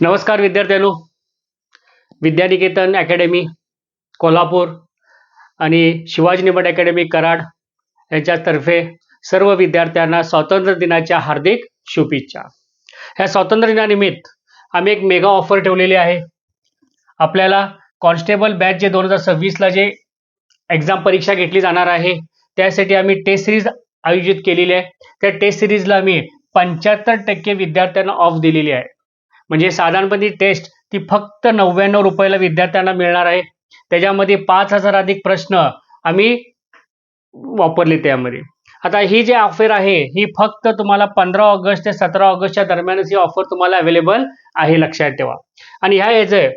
नमस्कार विद्यार्थ्यांनो, विद्यानिकेतन अकॅडमी कोल्हापूर आणि शिवाजी निबट अकॅडमी कराड यांच्यातर्फे सर्व विद्यार्थ्यांना स्वातंत्र्य दिनाच्या हार्दिक शुभेच्छा। ह्या स्वातंत्र्य दिनानिमित्त आम्ही एक मेगा ऑफर ठेवलेली आहे। आपल्याला कॉन्स्टेबल बॅच जे 2026 ला जे एग्जाम परीक्षा घेतली जाणार आहे त्यासाठी आम्ही टेस्ट सिरीज आयोजित केलेली आहे। त्या टेस्ट सिरीजला आम्ही 75% विद्यार्थ्यांना ऑफ दिलेली आहे। म्हणजे साधारणपणे टेस्ट ती फक्त 99 रुपयाला विद्यार्थ्यांना मिळणार आहे। त्याच्यामध्ये 5000 अधिक प्रश्न आम्ही वापरले त्यामध्ये। आता ही जी ऑफर आहे ही फक्त तुम्हाला 15 ऑगस्ट ते 17 ऑगस्टच्या दरम्यानच ही ऑफर तुम्हाला अवेलेबल आहे, लक्षात ठेवा। आणि ह्या याचे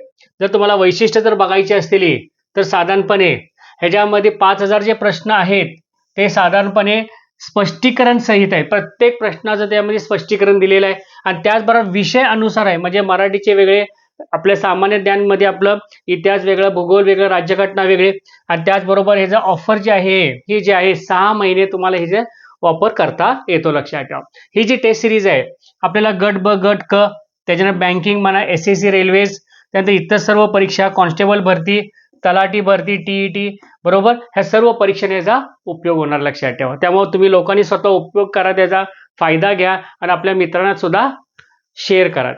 जर तुम्हाला वैशिष्ट्य जर बघायची असतील तर साधारणपणे ह्याच्यामध्ये 5000 जे प्रश्न आहेत ते साधारणपणे स्पष्टीकरण सहित आहे। प्रत्येक प्रश्नाचं त्यामध्ये स्पष्टीकरण दिलेलं आहे आणि त्याचबरोबर विषय अनुसार आहे। म्हणजे मराठीचे वेगळे, आपल्या सामान्य ज्ञान मध्ये आपलं इतिहास वेगळं, भूगोल वेगळं, राज्यघटना वेगळे आणि त्याचबरोबर हे जे ऑफर जे आहे ही जे आहे 6 महिने तुम्हाला हे जे वापर करता येतो, लक्षात ठेवा। ही जी टेस्ट सिरीज आहे आपल्याला गट ब गट क त्याच्यानंतर बँकिंग म्हणा, एसएससी रेल्वेज, त्यानंतर इतर सर्व परीक्षा, कॉन्स्टेबल भरती, तलाठी भरती, टीईटी बरोबर ह्या सर्व परीक्षेने याचा उपयोग होणार, लक्षात ठेवा। त्यामुळे तुम्ही लोकांनी स्वतः उपयोग करा, त्याचा फायदा घ्या आणि आपल्या मित्रांना सुद्धा शेअर करा।